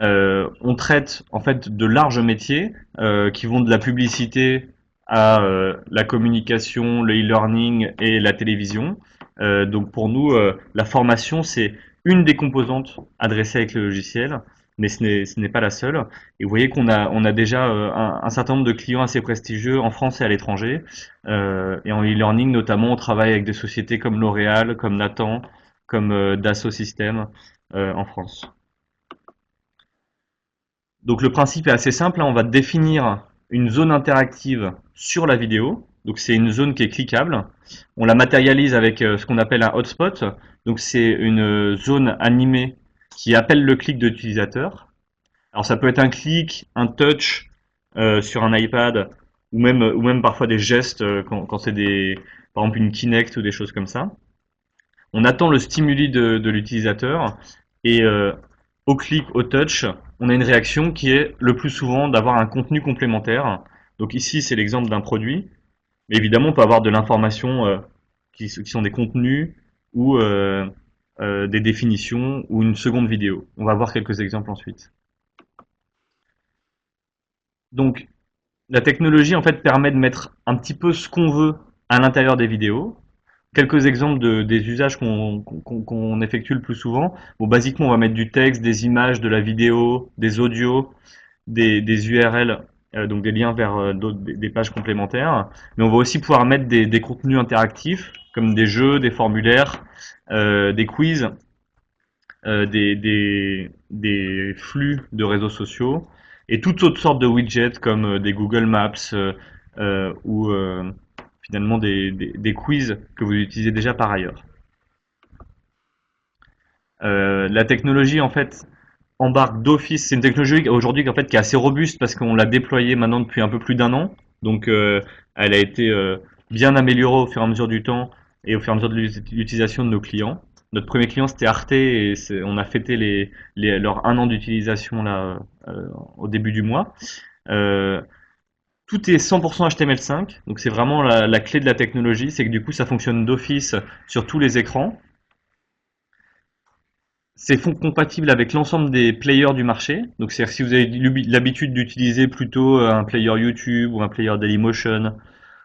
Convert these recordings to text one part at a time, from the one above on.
On traite en fait de larges métiers qui vont de la publicité à la communication, le e-learning et la télévision. Donc pour nous, la formation, c'est une des composantes adressées avec le logiciel, mais ce n'est pas la seule. Et vous voyez on a déjà un certain nombre de clients assez prestigieux en France et à l'étranger. Et en e-learning notamment, on travaille avec des sociétés comme L'Oréal, comme Nathan, comme Dassault Systèmes en France. Donc le principe est assez simple, hein. On va définir une zone interactive sur la vidéo. Donc c'est une zone qui est cliquable. On la matérialise avec ce qu'on appelle un hotspot. Donc c'est une zone animée qui appelle le clic de l'utilisateur. Alors ça peut être un clic, un touch sur un iPad ou même parfois des gestes quand c'est par exemple une Kinect ou des choses comme ça. On attend le stimuli de l'utilisateur et au clic, au touch, on a une réaction qui est le plus souvent d'avoir un contenu complémentaire. Donc ici, c'est l'exemple d'un produit. Mais évidemment, on peut avoir de l'information qui sont des contenus ou des définitions ou une seconde vidéo. On va voir quelques exemples ensuite. Donc, la technologie en fait permet de mettre un petit peu ce qu'on veut à l'intérieur des vidéos. Quelques exemples des usages qu'on effectue le plus souvent. Bon, basiquement, on va mettre du texte, des images, de la vidéo, des audios, des URL, donc des liens vers des pages complémentaires. Mais on va aussi pouvoir mettre des contenus interactifs, comme des jeux, des formulaires, des quiz, des flux de réseaux sociaux, et toutes autres sortes de widgets comme des Google Maps ou finalement des quiz que vous utilisez déjà par ailleurs. La technologie en fait embarque d'office, c'est une technologie aujourd'hui en fait qui est assez robuste parce qu'on l'a déployée maintenant depuis un peu plus d'un an, donc elle a été bien améliorée au fur et à mesure du temps et au fur et à mesure de l'utilisation de nos clients. Notre premier client c'était Arte et on a fêté leur un an d'utilisation là au début du mois. Euh, Tout est 100% HTML5, donc c'est vraiment la clé de la technologie, c'est que du coup ça fonctionne d'office sur tous les écrans. C'est compatible avec l'ensemble des players du marché. Donc, c'est-à-dire si vous avez l'habitude d'utiliser plutôt un player YouTube ou un player Dailymotion,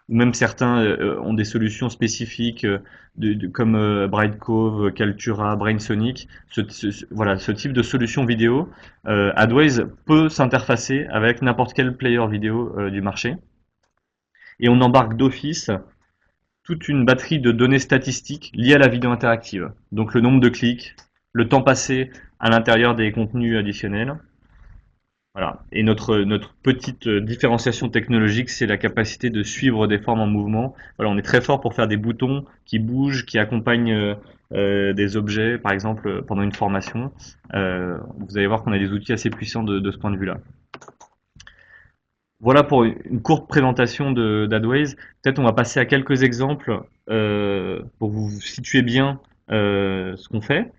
ou même certains ont des solutions spécifiques comme Brightcove, Kaltura, Brainsonic, voilà, ce type de solution vidéo, AdWays peut s'interfacer avec n'importe quel player vidéo du marché. Et on embarque d'office toute une batterie de données statistiques liées à la vidéo interactive. Donc le nombre de clics, le temps passé à l'intérieur des contenus additionnels. Voilà. Et notre petite différenciation technologique, c'est la capacité de suivre des formes en mouvement. Voilà, on est très fort pour faire des boutons qui bougent, qui accompagnent des objets, par exemple pendant une formation. Vous allez voir qu'on a des outils assez puissants de ce point de vue-là. Voilà pour une courte présentation d'AdWays. Peut-être on va passer à quelques exemples pour vous situer bien ce qu'on fait.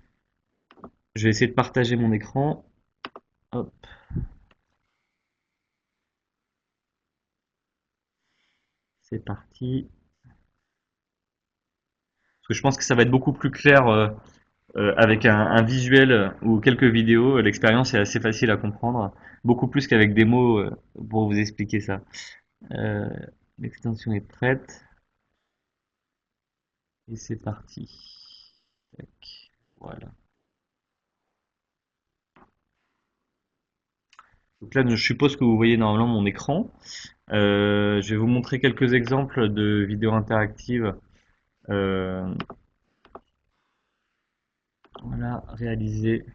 Je vais essayer de partager mon écran. Hop, c'est parti. Parce que je pense que ça va être beaucoup plus clair avec un visuel ou quelques vidéos. L'expérience est assez facile à comprendre, beaucoup plus qu'avec des mots pour vous expliquer ça. Euh, L'extension est prête et c'est parti. Tac, voilà. Donc là, je suppose que vous voyez normalement mon écran. Je vais vous montrer quelques exemples de vidéos interactives euh, voilà, réalisées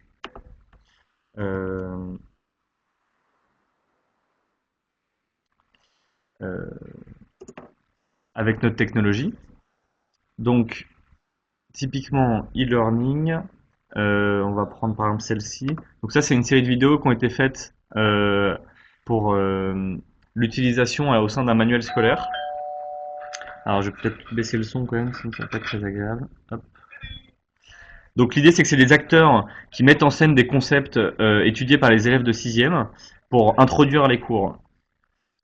euh, euh, avec notre technologie. Donc, typiquement e-learning, on va prendre par exemple celle-ci. Donc ça, c'est une série de vidéos qui ont été faites pour l'utilisation au sein d'un manuel scolaire. Alors, je vais peut-être baisser le son quand même, sinon ça va pas être très agréable. Hop. Donc l'idée c'est que c'est des acteurs qui mettent en scène des concepts étudiés par les élèves de 6e pour introduire les cours.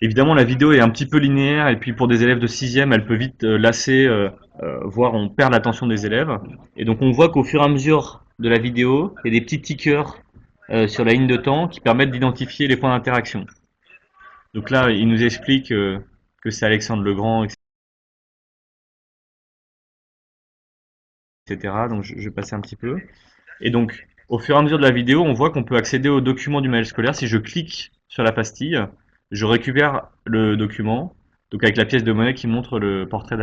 Évidemment la vidéo est un petit peu linéaire et puis pour des élèves de 6e elle peut vite lasser, voire on perd l'attention des élèves. Et donc on voit qu'au fur et à mesure de la vidéo, il y a des petits tickers sur la ligne de temps qui permettent d'identifier les points d'interaction. Donc là, il nous explique que c'est Alexandre le Grand, etc. Donc je vais passer un petit peu. Et donc, au fur et à mesure de la vidéo, on voit qu'on peut accéder au document du manuel scolaire. Si je clique sur la pastille, je récupère le document, donc avec la pièce de monnaie qui montre le portrait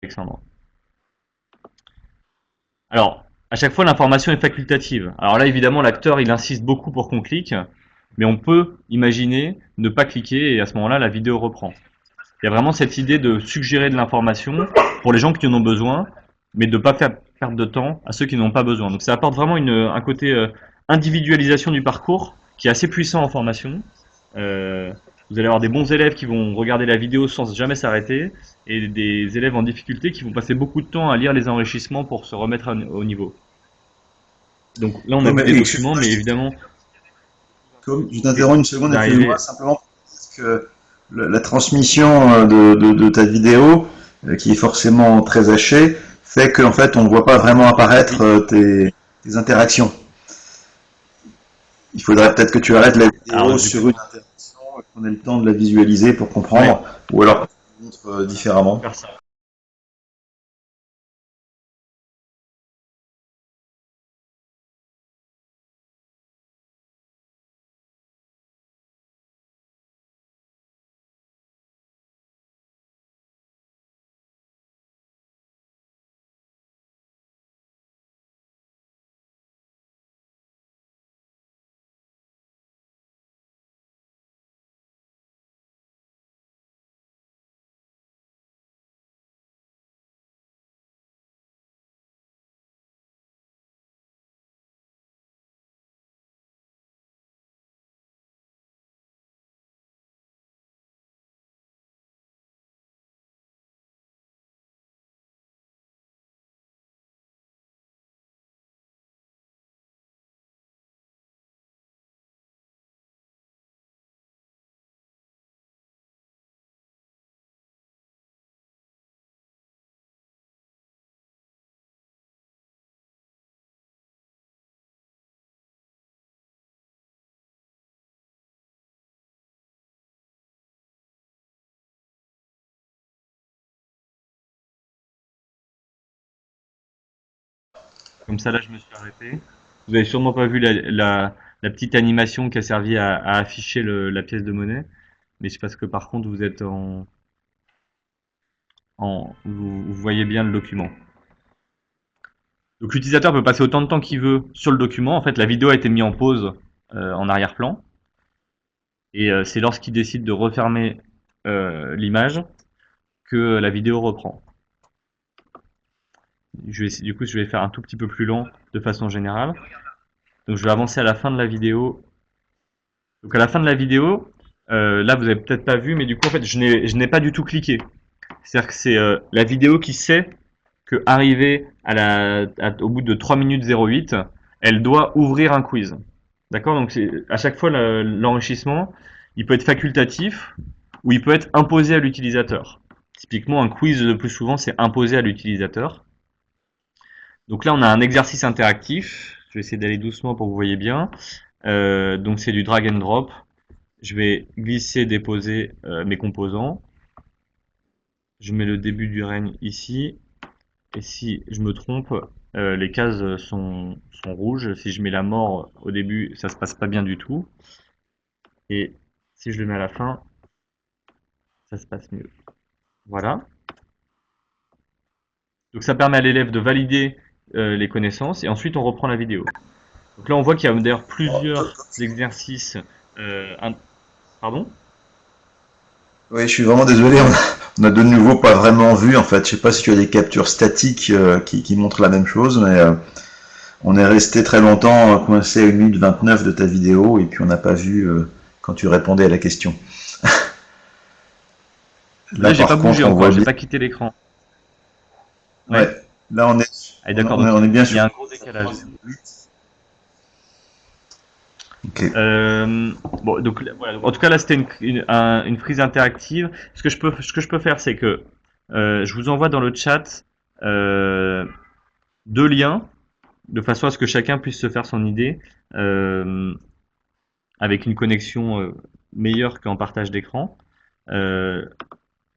d'Alexandre. Alors, à chaque fois, l'information est facultative. Alors là, évidemment, l'acteur, il insiste beaucoup pour qu'on clique, mais on peut imaginer ne pas cliquer et à ce moment-là, la vidéo reprend. Il y a vraiment cette idée de suggérer de l'information pour les gens qui en ont besoin, mais de ne pas faire perdre de temps à ceux qui n'en ont pas besoin. Donc ça apporte vraiment un côté individualisation du parcours qui est assez puissant en formation. Euh, vous allez avoir des bons élèves qui vont regarder la vidéo sans jamais s'arrêter et des élèves en difficulté qui vont passer beaucoup de temps à lire les enrichissements pour se remettre au niveau. Donc là, on a Oui, mais vu des documents, excuse-moi, mais évidemment, je t'interromps une seconde, d'arriver. excuse-moi, simplement parce que la transmission de ta vidéo, qui est forcément très hachée, fait qu'en fait on ne voit pas vraiment apparaître Oui. tes interactions. Il faudrait peut-être que tu arrêtes la Alors vidéo du coup, sur une interaction et qu'on ait le temps de la visualiser pour ouais, comprendre, ou alors que tu montres différemment. faire ça. Comme ça, là, je me suis arrêté. Vous avez sûrement pas vu la petite animation qui a servi à afficher la pièce de monnaie, mais c'est parce que par contre, vous êtes vous voyez bien le document. Donc l'utilisateur peut passer autant de temps qu'il veut sur le document. En fait, la vidéo a été mise en pause en arrière-plan, et c'est lorsqu'il décide de refermer l'image que la vidéo reprend. Du coup, je vais faire un tout petit peu plus lent de façon générale. Donc je vais avancer à la fin de la vidéo. Donc à la fin de la vidéo, là vous avez peut-être pas vu, mais du coup en fait je n'ai pas du tout cliqué. C'est-à-dire que c'est la vidéo qui sait que arrivé au bout de 3 minutes 08, elle doit ouvrir un quiz. D'accord. Donc à chaque fois l'enrichissement, il peut être facultatif ou il peut être imposé à l'utilisateur. Typiquement un quiz le plus souvent c'est imposé à l'utilisateur. Donc là on a un exercice interactif. Je vais essayer d'aller doucement pour que vous voyez bien. Donc c'est du drag and drop. Je vais glisser, déposer mes composants. Je mets le début du règne ici. Et si je me trompe, les cases sont rouges. Si je mets la mort au début, ça se passe pas bien du tout. Et si je le mets à la fin, ça se passe mieux. Voilà. Donc ça permet à l'élève de valider les connaissances et ensuite on reprend la vidéo. Donc là on voit qu'il y a d'ailleurs plusieurs exercices. Pardon? Oui, je suis vraiment désolé, on a de nouveau pas vraiment vu en fait. Je sais pas si tu as des captures statiques qui montrent la même chose, mais on est resté très longtemps coincé à 1 minute 29 de ta vidéo et puis on n'a pas vu quand tu répondais à la question. Là Là j'ai pas par bougé contre on encore, voit j'ai bien. pas quitté l'écran. Ouais, Ouais. là on est, Ah d'accord, donc on est bien il y sûr. a un gros décalage. Ok. Bon, donc voilà. En tout cas là c'était une frise interactive. Ce que je peux faire c'est que je vous envoie dans le chat euh, deux liens de façon à ce que chacun puisse se faire son idée euh, avec une connexion meilleure qu'en partage d'écran. Euh,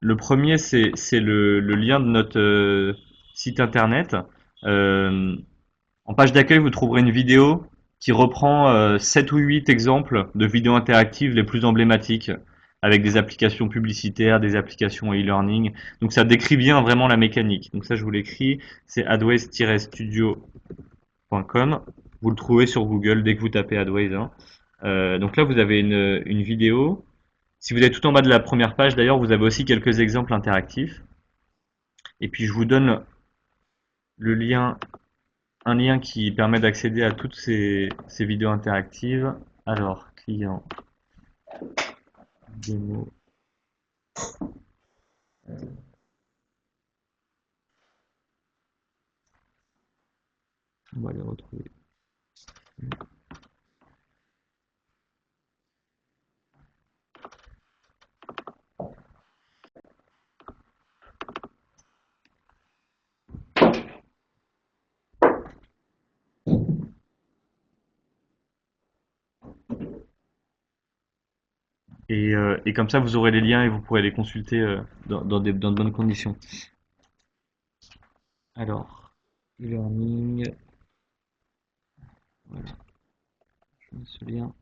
le premier, c'est le lien de notre site internet. Euh, En page d'accueil, vous trouverez une vidéo qui reprend 7 ou 8 exemples de vidéos interactives les plus emblématiques, avec des applications publicitaires, des applications e-learning. Donc ça décrit bien vraiment la mécanique. Donc ça, je vous l'écris, c'est adways-studio.com. Vous le trouvez sur Google dès que vous tapez Adways, hein. Donc là, vous avez une vidéo. Si vous êtes tout en bas de la première page, d'ailleurs, vous avez aussi quelques exemples interactifs. Et puis je vous donne le lien un lien qui permet d'accéder à toutes ces vidéos interactives. Alors, client, démo, on va les retrouver. Et comme ça, vous aurez les liens et vous pourrez les consulter dans de bonnes conditions. Alors, e-learning, voilà, je mets ce lien.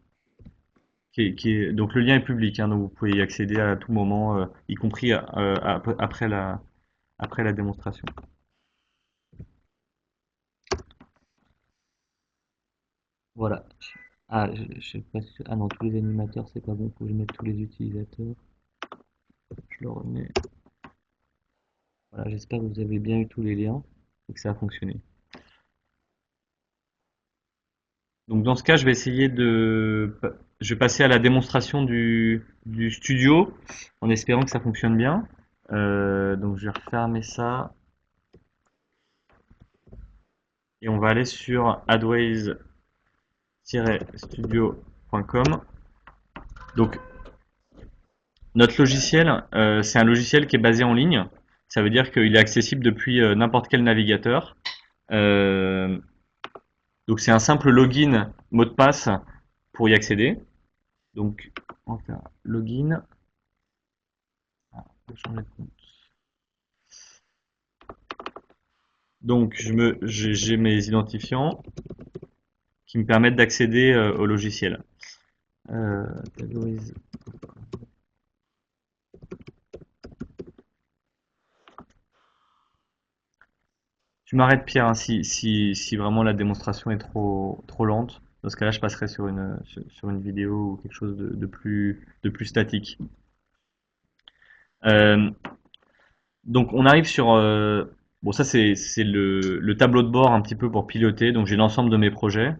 Donc le lien est public, hein, donc vous pouvez y accéder à tout moment, y compris après la démonstration. Voilà. Ah, je sais pas si... Ah non, tous les animateurs, c'est pas bon, faut que je mette tous les utilisateurs. Je le remets. Voilà, j'espère que vous avez bien eu tous les liens et que ça a fonctionné. Donc dans ce cas, je vais passer à la démonstration du studio en espérant que ça fonctionne bien. Donc je vais refermer ça et on va aller sur adways-studio.com. Donc notre logiciel, c'est un logiciel qui est basé en ligne. Ça veut dire qu'il est accessible depuis n'importe quel navigateur. Euh, donc c'est un simple login, mot de passe pour y accéder. Donc on va faire login. Ah, je vais changer de compte. Donc j'ai mes identifiants qui me permettent d'accéder au logiciel. Euh, Tu m'arrêtes Pierre, hein, si vraiment la démonstration est trop lente. Dans ce cas-là, je passerai sur une vidéo ou quelque chose de plus statique. Euh, donc on arrive sur... bon ça c'est le tableau de bord un petit peu pour piloter. Donc j'ai l'ensemble de mes projets.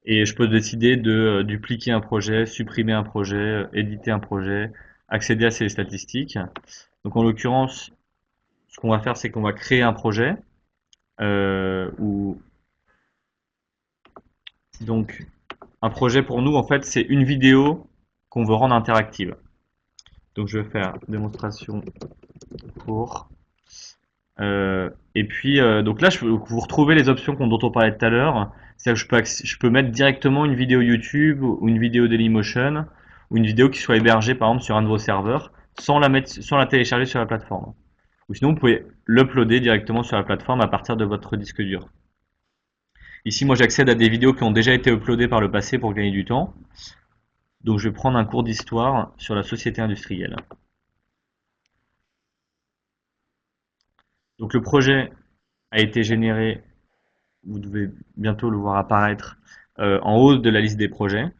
Et je peux décider de dupliquer un projet, supprimer un projet, éditer un projet, accéder à ces statistiques. Donc en l'occurrence, ce qu'on va faire, c'est qu'on va créer un projet où donc un projet pour nous, en fait, c'est une vidéo qu'on veut rendre interactive. Donc je vais faire démonstration pour. Et puis donc là, vous retrouvez les options dont on parlait tout à l'heure. C'est-à-dire que je peux mettre directement une vidéo YouTube ou une vidéo Dailymotion ou une vidéo qui soit hébergée par exemple sur un de vos serveurs sans la télécharger sur la plateforme. Ou sinon, vous pouvez l'uploader directement sur la plateforme à partir de votre disque dur. Ici, moi, j'accède à des vidéos qui ont déjà été uploadées par le passé pour gagner du temps. Donc, je vais prendre un cours d'histoire sur la société industrielle. Donc, le projet a été généré, vous devez bientôt le voir apparaître en haut de la liste des projets.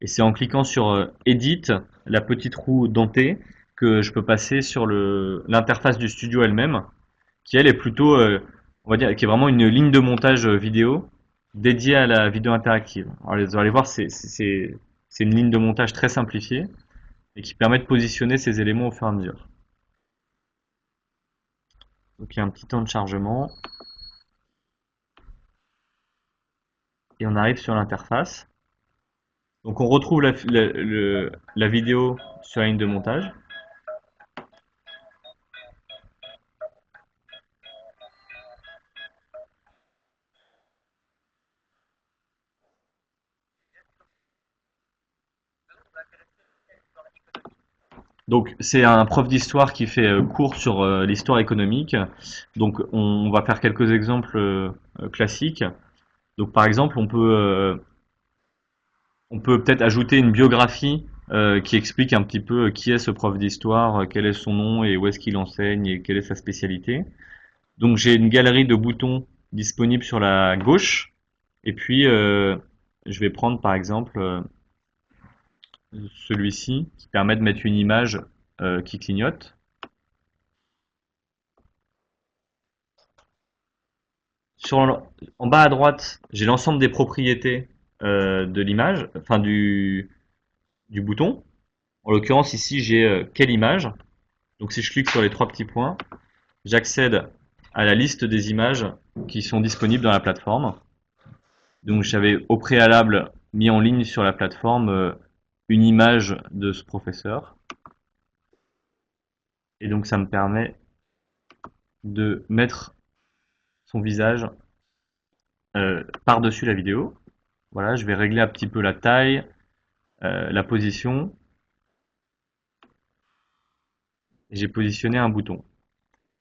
Et c'est en cliquant sur Edit, la petite roue dentée, que je peux passer sur l'interface du studio elle-même, qui elle est plutôt, on va dire, qui est vraiment une ligne de montage vidéo dédiée à la vidéo interactive. Alors, vous allez voir, c'est une ligne de montage très simplifiée et qui permet de positionner ces éléments au fur et à mesure. Donc il y a un petit temps de chargement et on arrive sur l'interface. Donc on retrouve la vidéo sur la ligne de montage. Donc c'est un prof d'histoire qui fait cours sur l'histoire économique. Donc on va faire quelques exemples classiques. Donc par exemple, on peut peut-être ajouter une biographie qui explique un petit peu qui est ce prof d'histoire, quel est son nom et où est-ce qu'il enseigne et quelle est sa spécialité. Donc j'ai une galerie de boutons disponibles sur la gauche. Et puis je vais prendre par exemple celui-ci qui permet de mettre une image qui clignote. En bas à droite, j'ai l'ensemble des propriétés de l'image, enfin du bouton. En l'occurrence ici j'ai quelle image. Donc si je clique sur les trois petits points, j'accède à la liste des images qui sont disponibles dans la plateforme. Donc j'avais au préalable mis en ligne sur la plateforme une image de ce professeur. Et donc ça me permet de mettre son visage par-dessus la vidéo. Voilà, je vais régler un petit peu la taille, la position. Et j'ai positionné un bouton.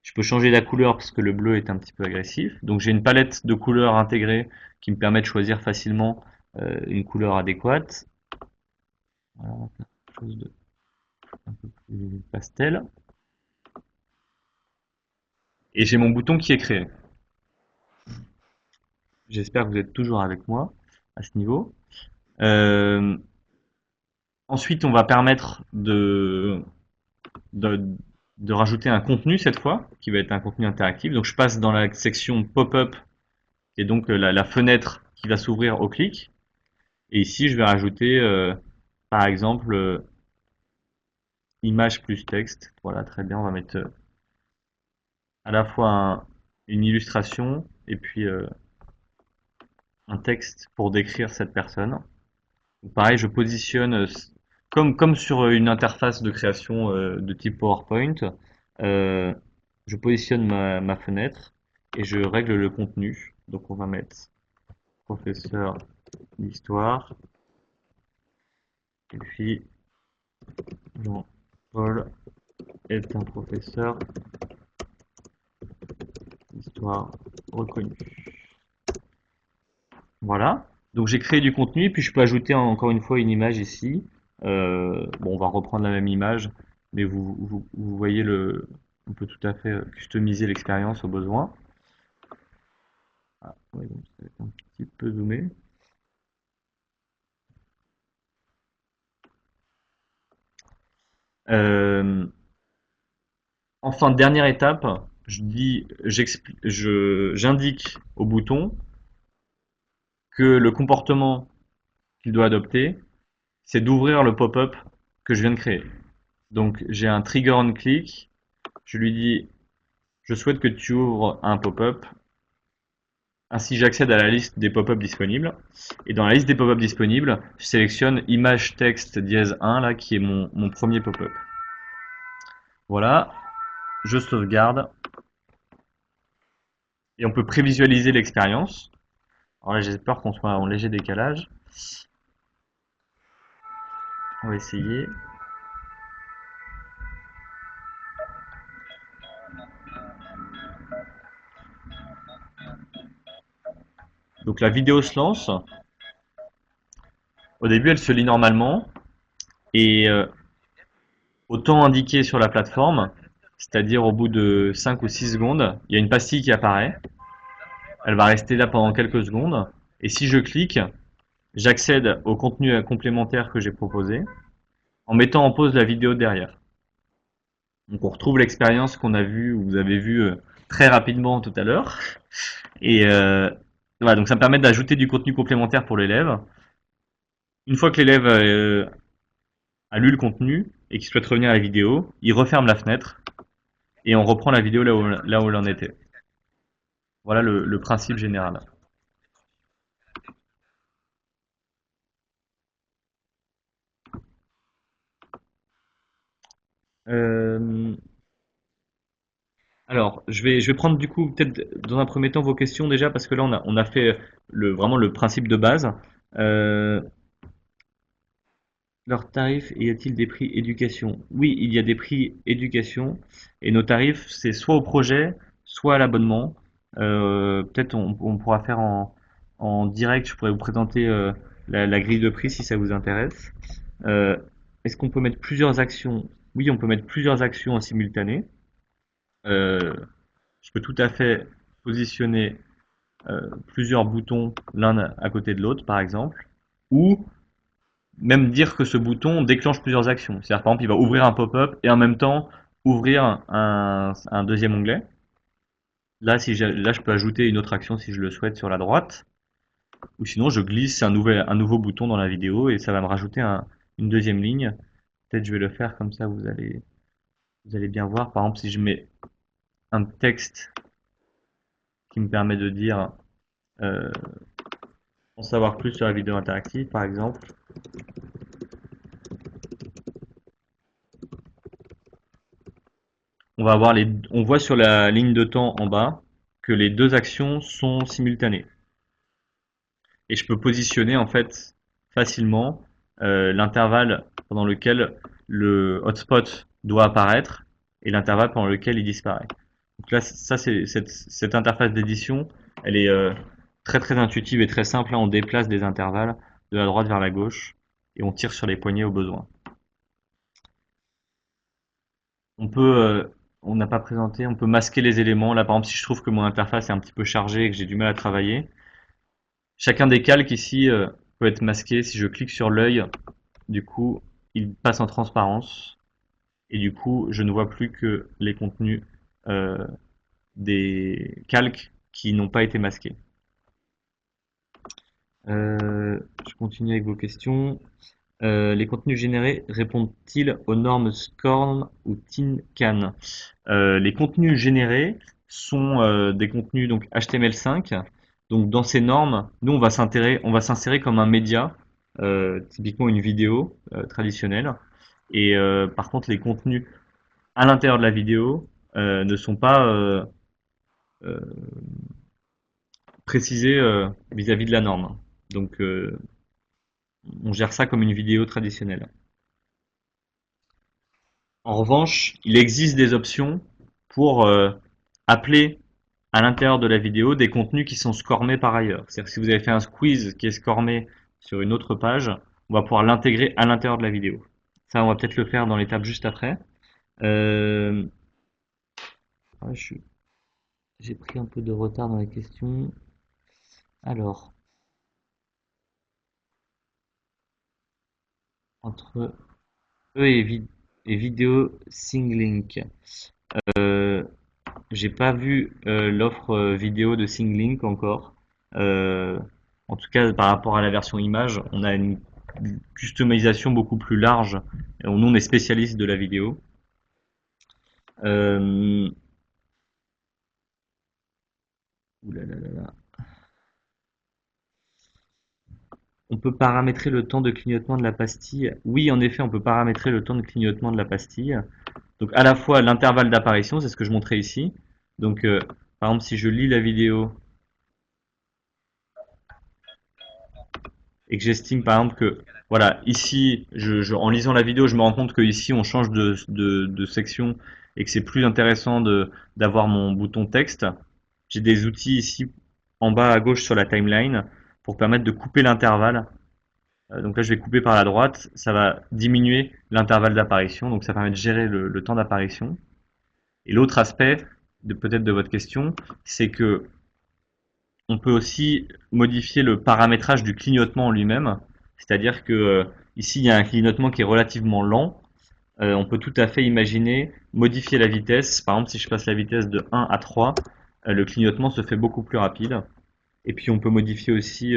Je peux changer la couleur parce que le bleu est un petit peu agressif. Donc j'ai une palette de couleurs intégrée qui me permet de choisir facilement une couleur adéquate. Voilà, on va faire quelque chose de un peu plus pastel. Et j'ai mon bouton qui est créé. J'espère que vous êtes toujours avec moi à ce niveau. Euh, Ensuite, on va permettre de, de rajouter un contenu cette fois, qui va être un contenu interactif. Donc je passe dans la section pop-up, et donc la fenêtre qui va s'ouvrir au clic. Et ici, je vais rajouter, par exemple, image plus texte. Voilà, très bien, on va mettre à la fois une illustration et puis un texte pour décrire cette personne. Donc, pareil, je positionne comme sur une interface de création de type PowerPoint. euh, je positionne ma fenêtre et je règle le contenu. Donc on va mettre professeur d'histoire et puis Jean-Paul est un professeur d'histoire reconnu. Voilà. Donc j'ai créé du contenu et puis je peux ajouter encore une fois une image ici. Bon, on va reprendre la même image, mais vous voyez on peut tout à fait customiser l'expérience au besoin. Ah, ouais, donc ça va être un petit peu zoomé. Euh, Enfin, dernière étape, j'indique au bouton que le comportement qu'il doit adopter, c'est d'ouvrir le pop-up que je viens de créer. Donc j'ai un trigger on click, je lui dis je souhaite que tu ouvres un pop-up. Ainsi j'accède à la liste des pop-up disponibles. Et dans la liste des pop-up disponibles, je sélectionne image texte dièse 1 là qui est mon premier pop-up. Voilà, je sauvegarde. Et on peut prévisualiser l'expérience. Alors là j'ai peur qu'on soit en léger décalage. On va essayer. Donc la vidéo se lance. Au début, elle se lit normalement. Et au temps indiqué sur la plateforme, c'est-à-dire au bout de 5 ou 6 secondes, il y a une pastille qui apparaît. Elle va rester là pendant quelques secondes. Et si je clique, j'accède au contenu complémentaire que j'ai proposé en mettant en pause la vidéo derrière. Donc on retrouve l'expérience qu'on a vue, ou vous avez vue très rapidement tout à l'heure. Et voilà, donc ça me permet d'ajouter du contenu complémentaire pour l'élève. Une fois que l'élève a lu le contenu et qu'il souhaite revenir à la vidéo, il referme la fenêtre et on reprend la vidéo là où elle en était. Voilà le principe général. Euh, alors, je vais prendre du coup peut-être dans un premier temps vos questions déjà parce que là on a fait vraiment le principe de base. Euh, leurs tarifs et y a-t-il des prix éducation? Oui, il y a des prix éducation et nos tarifs, c'est soit au projet, soit à l'abonnement. Peut-être on pourra faire en direct, je pourrais vous présenter la grille de prix si ça vous intéresse. Euh, Est-ce qu'on peut mettre plusieurs actions? Oui, on peut mettre plusieurs actions en simultané. Euh, je peux tout à fait positionner plusieurs boutons l'un à côté de l'autre, par exemple, ou même dire que ce bouton déclenche plusieurs actions. C'est-à-dire, par exemple, il va ouvrir un pop-up et en même temps ouvrir un deuxième onglet. Là, là, je peux ajouter une autre action si je le souhaite sur la droite. Ou sinon, je glisse un nouveau bouton dans la vidéo et ça va me rajouter une deuxième ligne. Peut-être je vais le faire comme ça, vous allez bien voir. Par exemple, si je mets un texte qui me permet de dire euh, en savoir plus sur la vidéo interactive, par exemple. On voit sur la ligne de temps en bas que les deux actions sont simultanées. Et je peux positionner en fait facilement l'intervalle pendant lequel le hotspot doit apparaître et l'intervalle pendant lequel il disparaît. Donc là, ça c'est cette interface d'édition, elle est très intuitive et très simple. Là, on déplace des intervalles de la droite vers la gauche et on tire sur les poignets au besoin. On peut, on n'a pas présenté, on peut masquer les éléments. Là, par exemple, si je trouve que mon interface est un petit peu chargée et que j'ai du mal à travailler, chacun des calques ici peut être masqué. Si je clique sur l'œil, du coup, il passe en transparence et du coup, je ne vois plus que les contenus euh, des calques qui n'ont pas été masqués. Je continue avec vos questions. Les contenus générés répondent-ils aux normes SCORM ou TIN-CAN? Les contenus générés sont des contenus donc HTML5. Donc dans ces normes, nous on va s'insérer comme un média, typiquement une vidéo traditionnelle. Et par contre, les contenus à l'intérieur de la vidéo ne sont pas euh, précisés vis-à-vis de la norme. Donc on gère ça comme une vidéo traditionnelle. En revanche, il existe des options pour appeler à l'intérieur de la vidéo des contenus qui sont scormés par ailleurs. C'est-à-dire que si vous avez fait un squeeze qui est scormé sur une autre page, on va pouvoir l'intégrer à l'intérieur de la vidéo. Ça, on va peut-être le faire dans l'étape juste après. Euh, j'ai pris un peu de retard dans les questions. Alors, entre eux et vidéo Singlink. Euh, J'ai pas vu l'offre vidéo de Singlink encore. Euh, En tout cas, par rapport à la version image, on a une customisation beaucoup plus large. Et nous, on est spécialiste de la vidéo. Euh, Ouh. On peut paramétrer le temps de clignotement de la pastille. Oui, en effet, on peut paramétrer le temps de clignotement de la pastille. Donc à la fois l'intervalle d'apparition, c'est ce que je montrais ici. Donc par exemple, si je lis la vidéo et que j'estime par exemple que voilà, ici, en lisant la vidéo, je me rends compte que ici on change de section et que c'est plus intéressant d'avoir mon bouton texte. J'ai des outils ici en bas à gauche sur la timeline pour permettre de couper l'intervalle. Donc là, je vais couper par la droite, ça va diminuer l'intervalle d'apparition, donc ça permet de gérer le temps d'apparition. Et l'autre aspect de peut-être de votre question, c'est que on peut aussi modifier le paramétrage du clignotement en lui-même. C'est-à-dire que ici, il y a un clignotement qui est relativement lent. On peut tout à fait imaginer modifier la vitesse. Par exemple, si je passe la vitesse de 1 à 3, le clignotement se fait beaucoup plus rapide. Et puis, on peut modifier aussi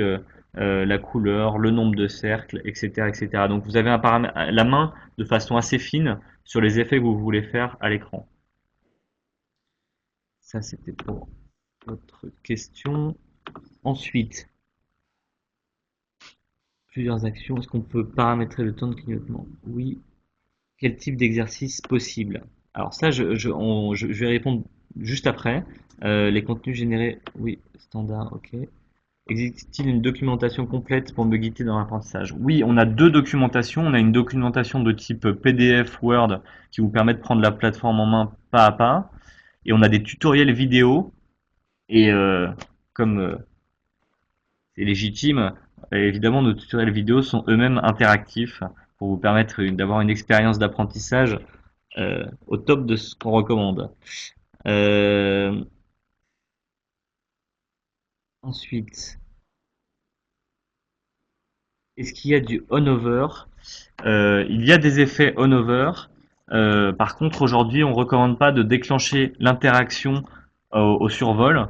la couleur, le nombre de cercles, etc., etc. Donc, vous avez la main de façon assez fine sur les effets que vous voulez faire à l'écran. Ça, c'était pour votre question. Ensuite, plusieurs actions. Est-ce qu'on peut paramétrer le temps de clignotement? Oui. Quel type d'exercice possible? Alors ça, je vais répondre juste après. Les contenus générés, oui, standard, ok. Existe-t-il une documentation complète pour me guider dans l'apprentissage? Oui, on a deux documentations. On a une documentation de type PDF, Word, qui vous permet de prendre la plateforme en main pas à pas. Et on a des tutoriels vidéo. Et comme c'est légitime, évidemment, nos tutoriels vidéo sont eux-mêmes interactifs pour vous permettre d'avoir une expérience d'apprentissage au top de ce qu'on recommande. Euh, ensuite, est-ce qu'il y a du on-over? Il y a des effets on-over. Par contre, aujourd'hui, on ne recommande pas de déclencher l'interaction au survol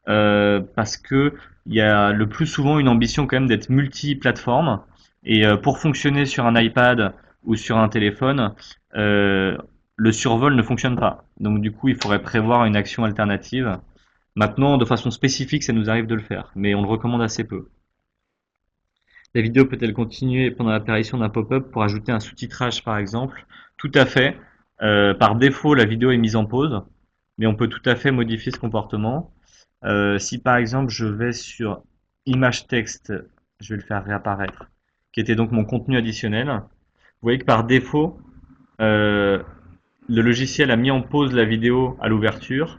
parce que il y a le plus souvent une ambition quand même d'être multi-plateforme. Et pour fonctionner sur un iPad ou sur un téléphone, le survol ne fonctionne pas. Donc du coup, il faudrait prévoir une action alternative. Maintenant, de façon spécifique, ça nous arrive de le faire, mais on le recommande assez peu. La vidéo peut-elle continuer pendant l'apparition d'un pop-up pour ajouter un sous-titrage par exemple? Tout à fait. Par défaut, la vidéo est mise en pause, mais on peut tout à fait modifier ce comportement. Si par exemple je vais sur image texte, je vais le faire réapparaître, qui était donc mon contenu additionnel. Vous voyez que par défaut, euh, le logiciel a mis en pause la vidéo à l'ouverture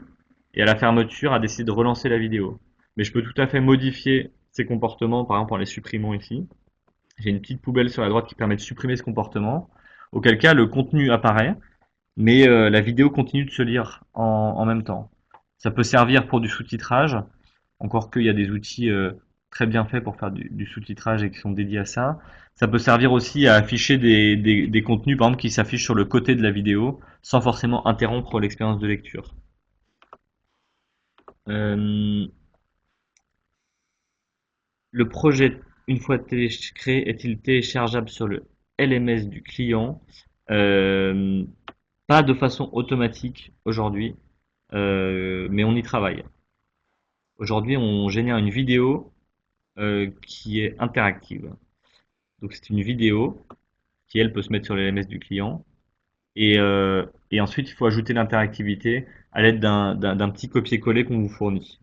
et à la fermeture a décidé de relancer la vidéo. Mais je peux tout à fait modifier ces comportements, par exemple en les supprimant ici. J'ai une petite poubelle sur la droite qui permet de supprimer ce comportement, auquel cas le contenu apparaît, mais la vidéo continue de se lire en même temps. Ça peut servir pour du sous-titrage, encore qu'il y a des outils très bien faits pour faire du sous-titrage et qui sont dédiés à ça. Ça peut servir aussi à afficher des contenus, par exemple, qui s'affichent sur le côté de la vidéo, sans forcément interrompre l'expérience de lecture. Euh, le projet, une fois créé, est-il téléchargeable sur le LMS du client? Euh, Pas de façon automatique aujourd'hui, mais on y travaille. Aujourd'hui, on génère une vidéo qui est interactive. Donc c'est une vidéo qui, elle, peut se mettre sur le LMS du client. Et ensuite, il faut ajouter l'interactivité à l'aide d'un petit copier-coller qu'on vous fournit.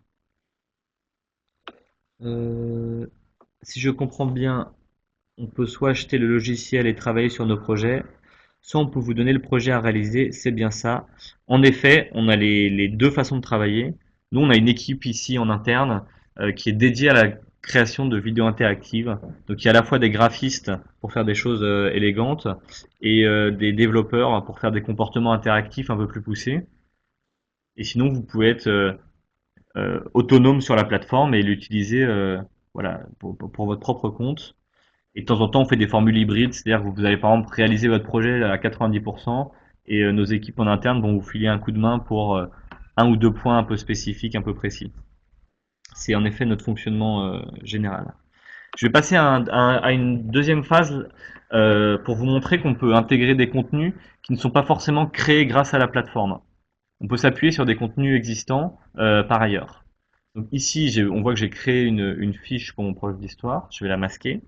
Euh, Si je comprends bien, on peut soit acheter le logiciel et travailler sur nos projets, soit on peut vous donner le projet à réaliser, c'est bien ça. En effet, on a les deux façons de travailler. Nous, on a une équipe ici en interne qui est dédiée à la création de vidéos interactives. Donc il y a à la fois des graphistes pour faire des choses élégantes et des développeurs pour faire des comportements interactifs un peu plus poussés. Et sinon, vous pouvez être autonome sur la plateforme et l'utiliser voilà, pour votre propre compte. Et de temps en temps, on fait des formules hybrides, c'est-à-dire que vous allez par exemple réaliser votre projet à 90% et nos équipes en interne vont vous filer un coup de main pour un ou deux points un peu spécifiques, un peu précis. C'est en effet notre fonctionnement général. Je vais passer à une deuxième phase pour vous montrer qu'on peut intégrer des contenus qui ne sont pas forcément créés grâce à la plateforme. On peut s'appuyer sur des contenus existants par ailleurs. Donc ici, on voit que j'ai créé une fiche pour mon projet d'histoire. Je vais la masquer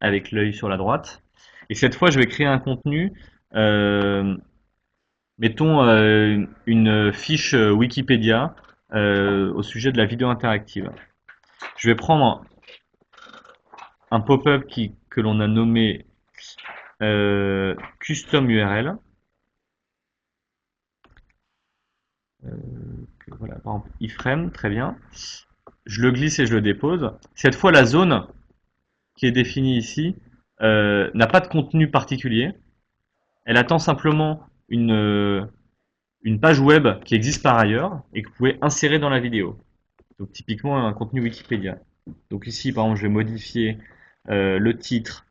avec l'œil sur la droite. Et cette fois, je vais créer un contenu, euh, mettons une fiche Wikipédia au sujet de la vidéo interactive. Je vais prendre un pop-up que l'on a nommé Custom URL. Voilà, par exemple, iframe, très bien. Je le glisse et je le dépose. Cette fois, la zone qui est définie ici n'a pas de contenu particulier. Elle attend simplement une page web qui existe par ailleurs et que vous pouvez insérer dans la vidéo. Donc typiquement un contenu Wikipédia. Donc ici par exemple je vais modifier le titre,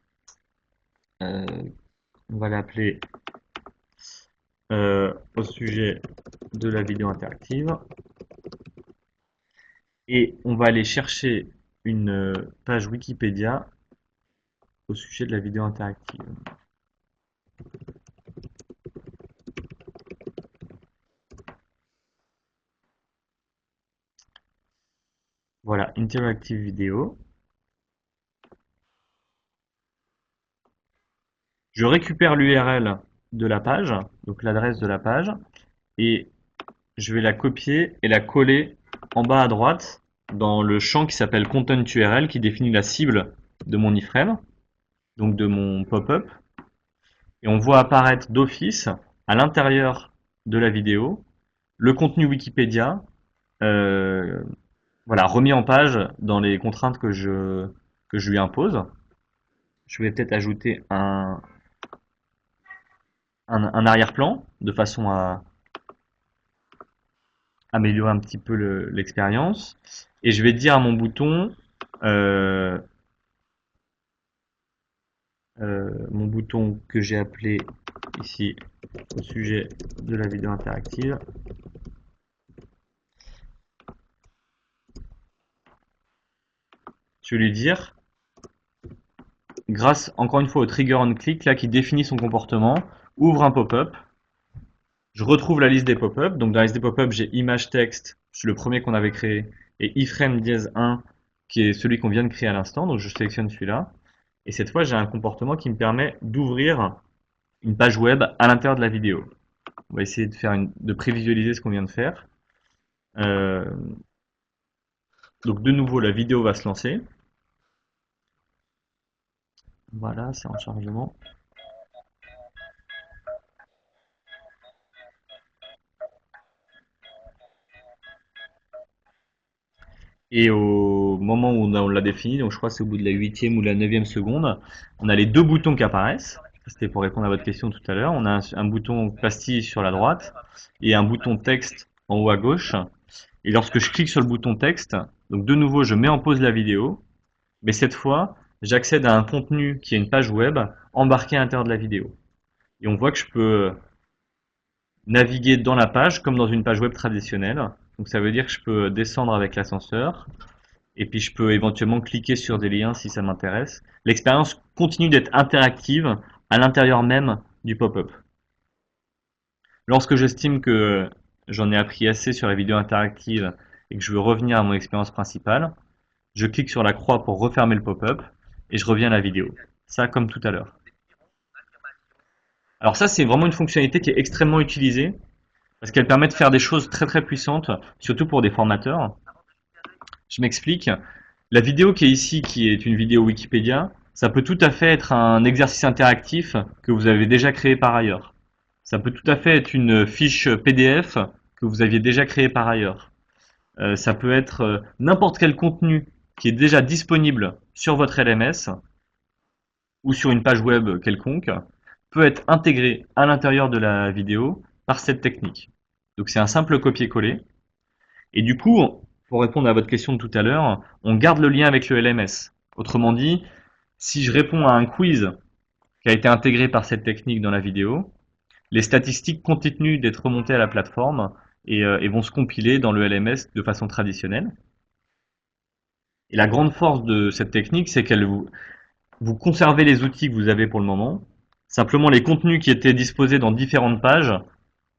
euh, on va l'appeler au sujet de la vidéo interactive et on va aller chercher une page Wikipédia au sujet de la vidéo interactive. Voilà, interactive vidéo. Je récupère l'URL de la page, donc l'adresse de la page, et je vais la copier et la coller en bas à droite dans le champ qui s'appelle Content URL qui définit la cible de mon iframe, donc de mon pop-up. Et on voit apparaître d'office à l'intérieur de la vidéo le contenu Wikipédia, euh, voilà, remis en page dans les contraintes que je lui impose. Je vais peut-être ajouter un arrière-plan de façon à améliorer un petit peu l'expérience. Et je vais dire à mon bouton, euh, mon bouton que j'ai appelé ici au sujet de la vidéo interactive. Je vais lui dire, grâce encore une fois au trigger on click là qui définit son comportement, ouvre un pop-up. Je retrouve la liste des pop-up. Donc dans la liste des pop-up, j'ai image texte, c'est le premier qu'on avait créé, et iframe dièse 1 qui est celui qu'on vient de créer à l'instant. Donc je sélectionne celui-là. Et cette fois, j'ai un comportement qui me permet d'ouvrir une page web à l'intérieur de la vidéo. On va essayer de prévisualiser ce qu'on vient de faire. Euh, donc de nouveau, la vidéo va se lancer. Voilà, c'est en chargement. Et au moment où on l'a défini, donc je crois que c'est au bout de la 8e ou de la 9e seconde, on a les deux boutons qui apparaissent. C'était pour répondre à votre question tout à l'heure. On a un bouton pastille sur la droite et un bouton texte en haut à gauche. Et lorsque je clique sur le bouton texte, donc de nouveau je mets en pause la vidéo, mais cette fois j'accède à un contenu qui est une page web embarquée à l'intérieur de la vidéo. Et on voit que je peux naviguer dans la page comme dans une page web traditionnelle. Donc ça veut dire que je peux descendre avec l'ascenseur, et puis je peux éventuellement cliquer sur des liens si ça m'intéresse. L'expérience continue d'être interactive à l'intérieur même du pop-up. Lorsque j'estime que j'en ai appris assez sur la vidéo interactive et que je veux revenir à mon expérience principale, je clique sur la croix pour refermer le pop-up et je reviens à la vidéo. Ça comme tout à l'heure. Alors ça c'est vraiment une fonctionnalité qui est extrêmement utilisée parce qu'elle permet de faire des choses très très puissantes, surtout pour des formateurs. Je m'explique. La vidéo qui est ici, qui est une vidéo Wikipédia, ça peut tout à fait être un exercice interactif que vous avez déjà créé par ailleurs. Ça peut tout à fait être une fiche PDF que vous aviez déjà créée par ailleurs. Ça peut être n'importe quel contenu qui est déjà disponible sur votre LMS ou sur une page web quelconque peut être intégré à l'intérieur de la vidéo par cette technique. Donc c'est un simple copier-coller. Et du coup, pour répondre à votre question de tout à l'heure, on garde le lien avec le LMS. Autrement dit, si je réponds à un quiz qui a été intégré par cette technique dans la vidéo, les statistiques continuent d'être remontées à la plateforme et vont se compiler dans le LMS de façon traditionnelle. Et la grande force de cette technique, c'est qu'elle vous conservez les outils que vous avez pour le moment. Simplement, les contenus qui étaient disposés dans différentes pages,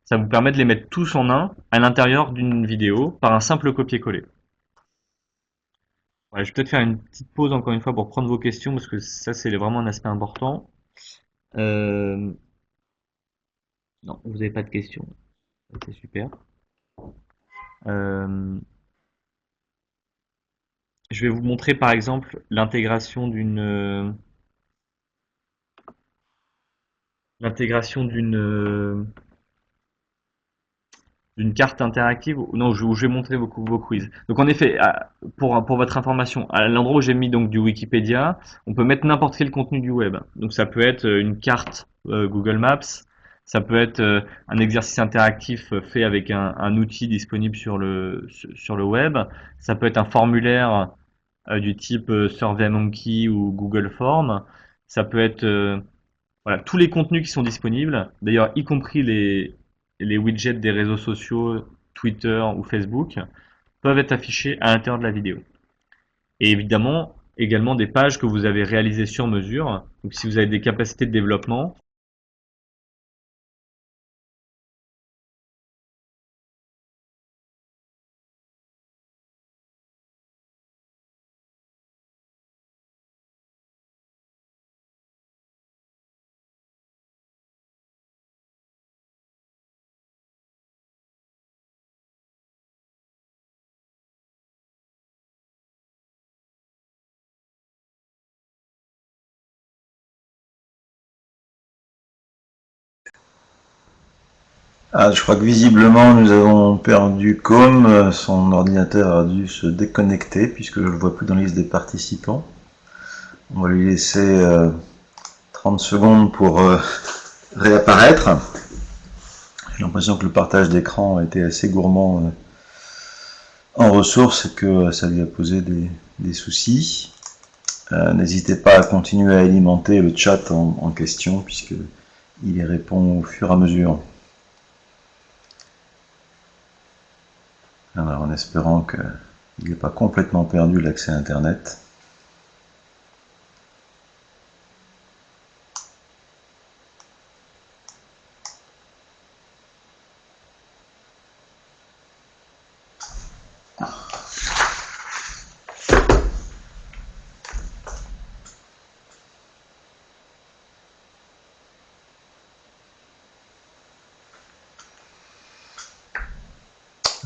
ça vous permet de les mettre tous en un à l'intérieur d'une vidéo par un simple copier-coller. Ouais, je vais peut-être faire une petite pause encore une fois pour prendre vos questions parce que ça c'est vraiment un aspect important. Euh, non, vous n'avez pas de questions. C'est super. Euh, je vais vous montrer par exemple l'intégration d'une carte interactive. Non, je vais montrer vos quiz. Donc en effet, pour votre information, à l'endroit où j'ai mis donc du Wikipédia, on peut mettre n'importe quel contenu du web. Donc ça peut être une carte Google Maps, ça peut être un exercice interactif fait avec un outil disponible sur le web, ça peut être un formulaire du type SurveyMonkey ou Google Form, ça peut être voilà, tous les contenus qui sont disponibles, d'ailleurs y compris les widgets des réseaux sociaux, Twitter ou Facebook, peuvent être affichés à l'intérieur de la vidéo. Et évidemment, également des pages que vous avez réalisées sur mesure. Donc si vous avez des capacités de développement, Ah, je crois que visiblement nous avons perdu Com, son ordinateur a dû se déconnecter puisque je ne le vois plus dans la liste des participants. On va lui laisser 30 secondes pour réapparaître. J'ai l'impression que le partage d'écran a été assez gourmand en ressources et que ça lui a posé des soucis. N'hésitez pas à continuer à alimenter le chat en question puisque il y répond au fur et à mesure. Alors en espérant qu'il n'ait pas complètement perdu l'accès à Internet.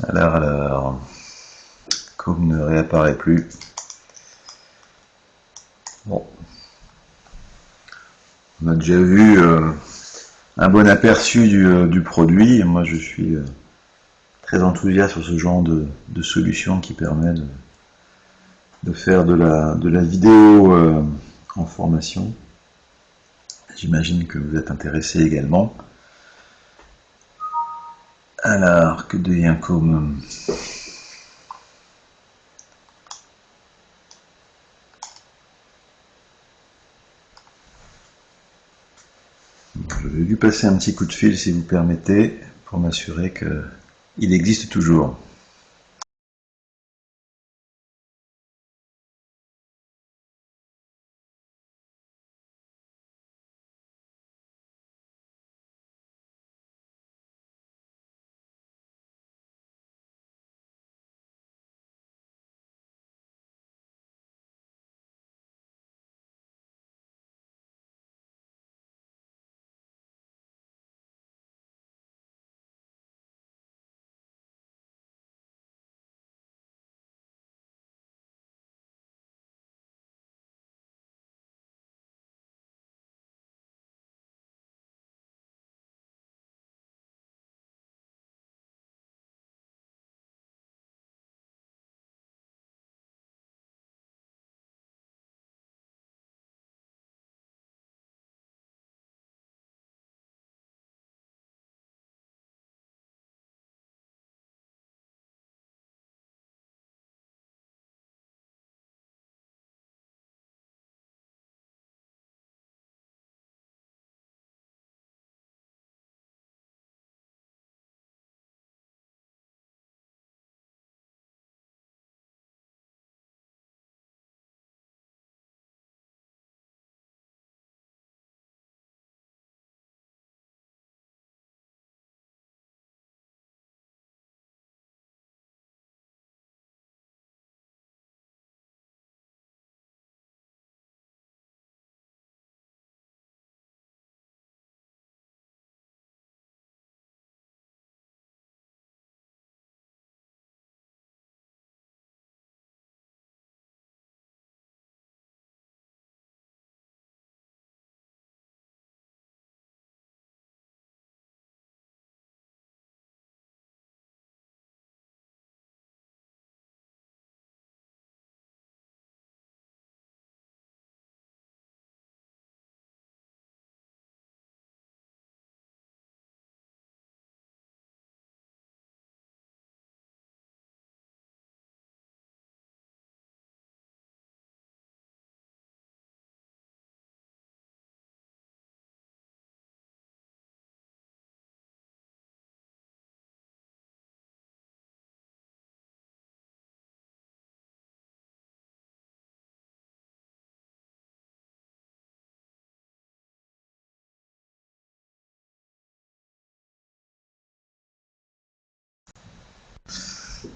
Alors, comme ne réapparaît plus. Bon. On a déjà vu un bon aperçu du produit. Moi, je suis très enthousiaste sur ce genre de solution qui permet de faire de la vidéo en formation. J'imagine que vous êtes intéressé également. Alors, que devient comme... Je vais lui passer un petit coup de fil, si vous permettez, pour m'assurer qu'il existe toujours.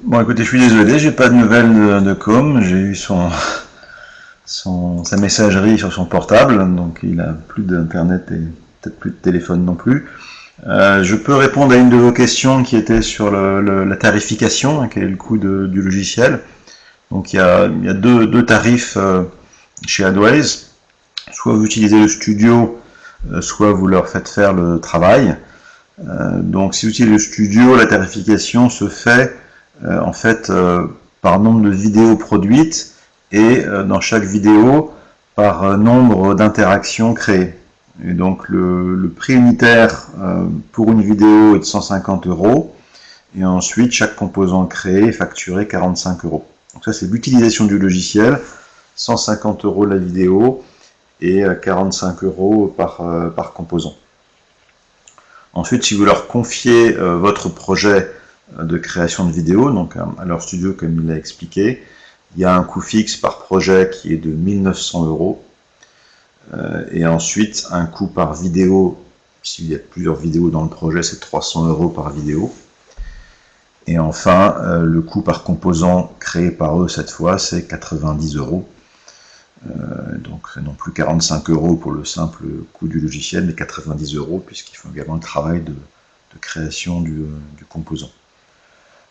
Bon, écoutez, je suis désolé, j'ai pas de nouvelles de Com. J'ai eu sa messagerie sur son portable, donc il a plus d'internet et peut-être plus de téléphone non plus. Je peux répondre à une de vos questions qui était sur la tarification, quel est le coût du logiciel. Donc il y a deux tarifs chez Adways. Soit vous utilisez le studio, soit vous leur faites faire le travail. Donc si vous utilisez le studio, la tarification se fait en fait par nombre de vidéos produites et dans chaque vidéo par nombre d'interactions créées. Et donc le prix unitaire pour une vidéo est de 150 euros et ensuite chaque composant créé est facturé 45 euros. Donc ça c'est l'utilisation du logiciel, 150 euros la vidéo et 45 euros par composant. Ensuite, si vous leur confiez votre projet de création de vidéo, donc à leur studio comme il l'a expliqué, il y a un coût fixe par projet qui est de 1900 euros. Et ensuite, un coût par vidéo, s'il y a plusieurs vidéos dans le projet, c'est 300 euros par vidéo. Et enfin, le coût par composant créé par eux cette fois, c'est 90 euros. Donc c'est non plus 45 euros pour le simple coût du logiciel, mais 90 euros puisqu'ils font également le travail de création du composant.